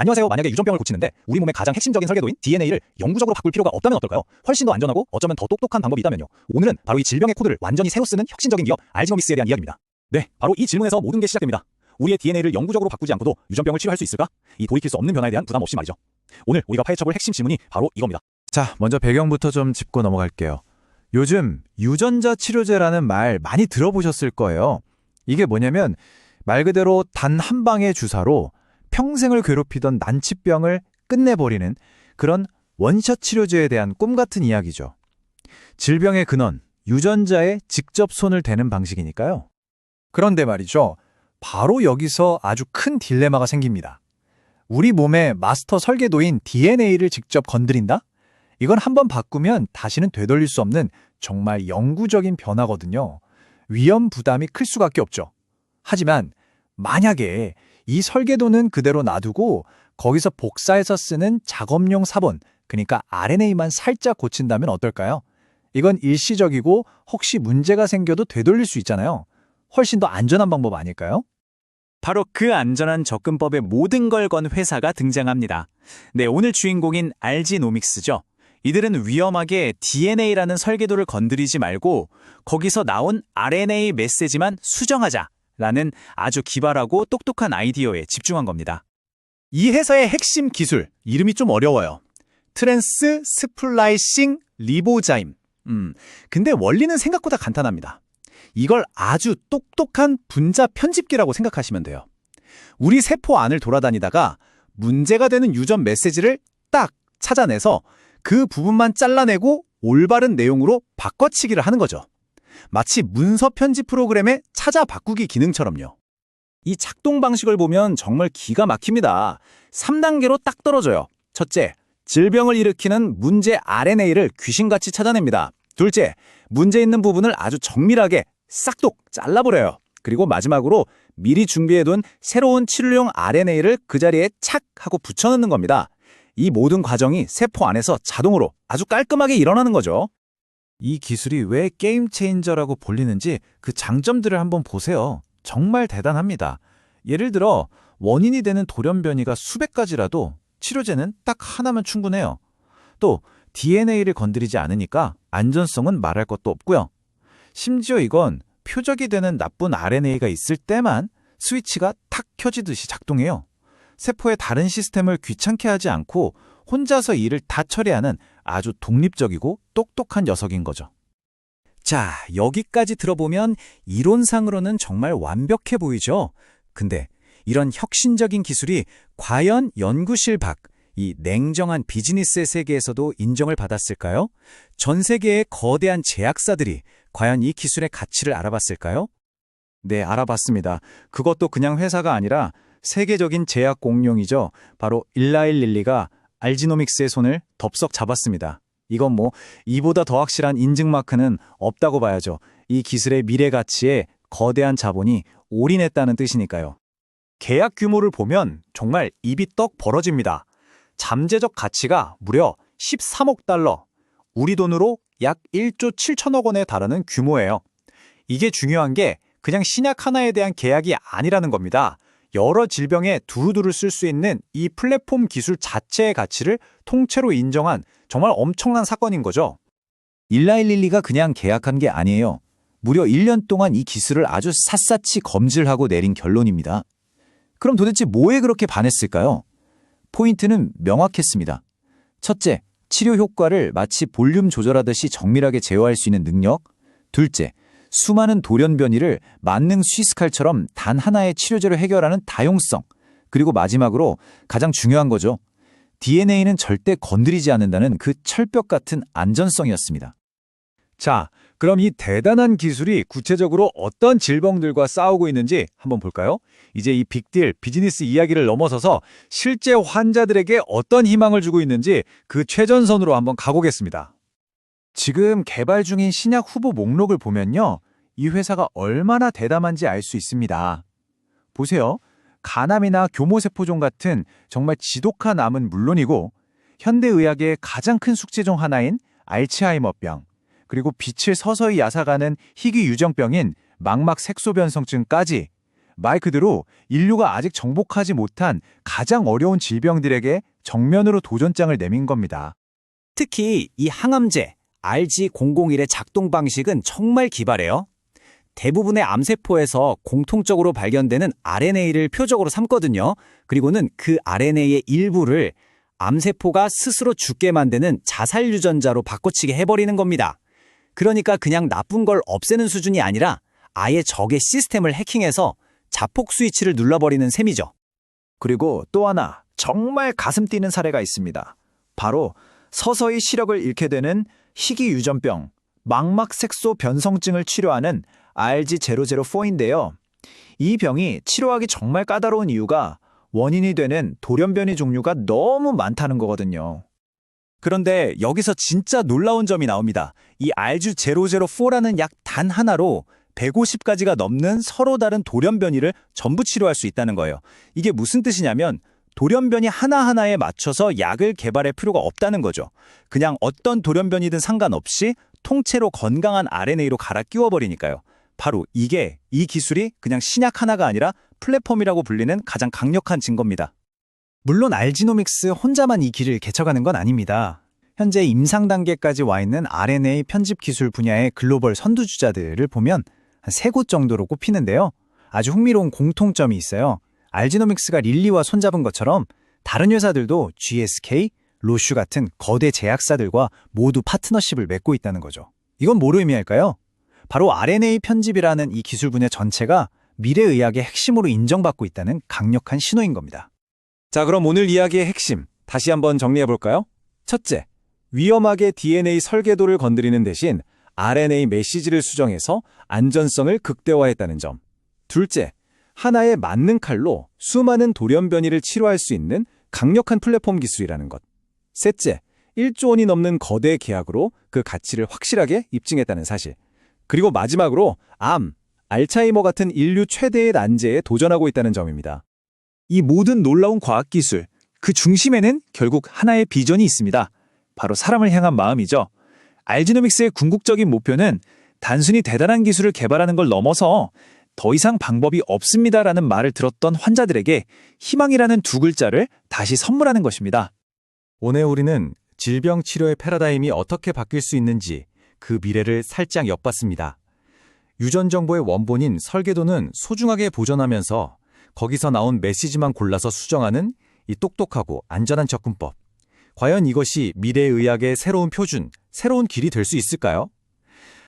안녕하세요. 만약에 유전병을 고치는데 우리 몸의 가장 핵심적인 설계도인 DNA를 영구적으로 바꿀 필요가 없다면 어떨까요? 훨씬 더 안전하고 어쩌면 더 똑똑한 방법이 있다면요. 오늘은 바로 이 질병의 코드를 완전히 새로 쓰는 혁신적인 기업 알지노믹스에 대한 이야기입니다. 네, 바로 이 질문에서 모든 게 시작됩니다. 우리의 DNA를 영구적으로 바꾸지 않고도 유전병을 치료할 수 있을까? 이 돌이킬 수 없는 변화에 대한 부담 없이 말이죠. 오늘 우리가 파헤쳐볼 핵심 질문이 바로 이겁니다. 자, 먼저 배경부터 좀 짚고 넘어갈게요. 요즘 유전자 치료제라는 말 많이 들어보셨을 거예요. 이게 뭐냐면 말 그대로 단 한 방의 주사로 평생을 괴롭히던 난치병을 끝내버리는 그런 원샷 치료제에 대한 꿈 같은 이야기죠. 질병의 근원, 유전자에 직접 손을 대는 방식이니까요. 그런데 말이죠. 바로 여기서 아주 큰 딜레마가 생깁니다. 우리 몸의 마스터 설계도인 DNA를 직접 건드린다? 이건 한번 바꾸면 다시는 되돌릴 수 없는 정말 영구적인 변화거든요. 위험 부담이 클 수밖에 없죠. 하지만 만약에 이 설계도는 그대로 놔두고 거기서 복사해서 쓰는 작업용 사본, 그러니까 RNA만 살짝 고친다면 어떨까요? 이건 일시적이고 혹시 문제가 생겨도 되돌릴 수 있잖아요. 훨씬 더 안전한 방법 아닐까요? 바로 그 안전한 접근법에 모든 걸 건 회사가 등장합니다. 네, 오늘 주인공인 알지노믹스죠. 이들은 위험하게 DNA라는 설계도를 건드리지 말고 거기서 나온 RNA 메시지만 수정하자라는 아주 기발하고 똑똑한 아이디어에 집중한 겁니다. 이 회사의 핵심 기술, 이름이 좀 어려워요. 트랜스 스플라이싱 리보자임. 근데 원리는 생각보다 간단합니다. 이걸 아주 똑똑한 분자 편집기라고 생각하시면 돼요. 우리 세포 안을 돌아다니다가 문제가 되는 유전 메시지를 딱 찾아내서 그 부분만 잘라내고 올바른 내용으로 바꿔치기를 하는 거죠. 마치 문서 편집 프로그램의 찾아 바꾸기 기능처럼요. 이 작동 방식을 보면 정말 기가 막힙니다. 3단계로 딱 떨어져요. 첫째, 질병을 일으키는 문제 RNA를 귀신같이 찾아냅니다. 둘째, 문제 있는 부분을 아주 정밀하게 싹둑 잘라버려요. 그리고 마지막으로 미리 준비해둔 새로운 치료용 RNA를 그 자리에 착 하고 붙여넣는 겁니다. 이 모든 과정이 세포 안에서 자동으로 아주 깔끔하게 일어나는 거죠. 이 기술이 왜 게임 체인저라고 불리는지 그 장점들을 한번 보세요. 정말 대단합니다. 예를 들어 원인이 되는 돌연변이가 수백 가지라도 치료제는 딱 하나면 충분해요. 또 DNA를 건드리지 않으니까 안전성은 말할 것도 없고요. 심지어 이건 표적이 되는 나쁜 RNA가 있을 때만 스위치가 탁 켜지듯이 작동해요. 세포의 다른 시스템을 귀찮게 하지 않고 혼자서 일을 다 처리하는 아주 독립적이고 똑똑한 녀석인 거죠. 자, 여기까지 들어보면 이론상으로는 정말 완벽해 보이죠? 근데 이런 혁신적인 기술이 과연 연구실 밖, 이 냉정한 비즈니스의 세계에서도 인정을 받았을까요? 전 세계의 거대한 제약사들이 과연 이 기술의 가치를 알아봤을까요? 네, 알아봤습니다. 그것도 그냥 회사가 아니라 세계적인 제약 공룡이죠. 바로 일라일 릴리가 알지노믹스의 손을 덥석 잡았습니다. 이건 이보다 더 확실한 인증 마크는 없다고 봐야죠. 이 기술의 미래 가치에 거대한 자본이 올인했다는 뜻이니까요. 계약 규모를 보면 정말 입이 떡 벌어집니다. 잠재적 가치가 무려 13억 달러, 우리 돈으로 약 1조 7천억 원에 달하는 규모예요. 이게 중요한 게 그냥 신약 하나에 대한 계약이 아니라는 겁니다. 여러 질병에 두루두루 쓸 수 있는 이 플랫폼 기술 자체의 가치를 통째로 인정한 정말 엄청난 사건인 거죠. 일라일릴리가 그냥 계약한 게 아니에요. 무려 1년 동안 이 기술을 아주 샅샅이 검질하고 내린 결론입니다. 그럼 도대체 뭐에 그렇게 반했을까요? 포인트는 명확했습니다. 첫째, 치료 효과를 마치 볼륨 조절하듯이 정밀하게 제어할 수 있는 능력. 둘째, 수많은 돌연변이를 만능 쉬스칼처럼 단 하나의 치료제로 해결하는 다용성. 그리고 마지막으로 가장 중요한 거죠. DNA는 절대 건드리지 않는다는 그 철벽 같은 안전성이었습니다. 자, 그럼 이 대단한 기술이 구체적으로 어떤 질병들과 싸우고 있는지 한번 볼까요? 이제 이 빅딜 비즈니스 이야기를 넘어서서 실제 환자들에게 어떤 희망을 주고 있는지 그 최전선으로 한번 가보겠습니다. 지금 개발 중인 신약 후보 목록을 보면요. 이 회사가 얼마나 대담한지 알 수 있습니다. 보세요. 간암이나 교모세포종 같은 정말 지독한 암은 물론이고 현대의학의 가장 큰 숙제 중 하나인 알츠하이머병, 그리고 빛을 서서히 앗아가는 희귀 유정병인 망막 색소변성증까지 말 그대로 인류가 아직 정복하지 못한 가장 어려운 질병들에게 정면으로 도전장을 내민 겁니다. 특히 이 항암제 RG001의 작동 방식은 정말 기발해요. 대부분의 암세포에서 공통적으로 발견되는 RNA를 표적으로 삼거든요. 그리고는 그 RNA의 일부를 암세포가 스스로 죽게 만드는 자살 유전자로 바꿔치게 해버리는 겁니다. 그러니까 그냥 나쁜 걸 없애는 수준이 아니라 아예 적의 시스템을 해킹해서 자폭 스위치를 눌러버리는 셈이죠. 그리고 또 하나 정말 가슴 뛰는 사례가 있습니다. 바로 서서히 시력을 잃게 되는 희귀 유전병, 망막색소 변성증을 치료하는 RG004인데요. 이 병이 치료하기 정말 까다로운 이유가 원인이 되는 돌연변이 종류가 너무 많다는 거거든요. 그런데 여기서 진짜 놀라운 점이 나옵니다. 이 RG004라는 약 단 하나로 150가지가 넘는 서로 다른 돌연변이를 전부 치료할 수 있다는 거예요. 이게 무슨 뜻이냐면 돌연변이 하나하나에 맞춰서 약을 개발할 필요가 없다는 거죠. 그냥 어떤 돌연변이든 상관없이 통째로 건강한 RNA로 갈아 끼워버리니까요. 바로 이 기술이 그냥 신약 하나가 아니라 플랫폼이라고 불리는 가장 강력한 증거입니다. 물론 알지노믹스 혼자만 이 길을 개척하는 건 아닙니다. 현재 임상 단계까지 와 있는 RNA 편집 기술 분야의 글로벌 선두주자들을 보면 한 3곳 정도로 꼽히는데요. 아주 흥미로운 공통점이 있어요. 알지노믹스가 릴리와 손잡은 것처럼 다른 회사들도 GSK, 로슈 같은 거대 제약사들과 모두 파트너십을 맺고 있다는 거죠. 이건 뭐로 의미할까요? 바로 RNA 편집이라는 이 기술 분야 전체가 미래의학의 핵심으로 인정받고 있다는 강력한 신호인 겁니다. 자, 그럼 오늘 이야기의 핵심 다시 한번 정리해볼까요? 첫째, 위험하게 DNA 설계도를 건드리는 대신 RNA 메시지를 수정해서 안전성을 극대화했다는 점. 둘째, 하나의 맞는 칼로 수많은 돌연변이를 치료할 수 있는 강력한 플랫폼 기술이라는 것. 셋째, 1조 원이 넘는 거대 계약으로 그 가치를 확실하게 입증했다는 사실. 그리고 마지막으로 암, 알츠하이머 같은 인류 최대의 난제에 도전하고 있다는 점입니다. 이 모든 놀라운 과학기술, 그 중심에는 결국 하나의 비전이 있습니다. 바로 사람을 향한 마음이죠. 알지노믹스의 궁극적인 목표는 단순히 대단한 기술을 개발하는 걸 넘어서 더 이상 방법이 없습니다라는 말을 들었던 환자들에게 희망이라는 2글자를 다시 선물하는 것입니다. 오늘 우리는 질병 치료의 패러다임이 어떻게 바뀔 수 있는지 그 미래를 살짝 엿봤습니다. 유전 정보의 원본인 설계도는 소중하게 보존하면서 거기서 나온 메시지만 골라서 수정하는 이 똑똑하고 안전한 접근법. 과연 이것이 미래의학의 새로운 표준, 새로운 길이 될 수 있을까요?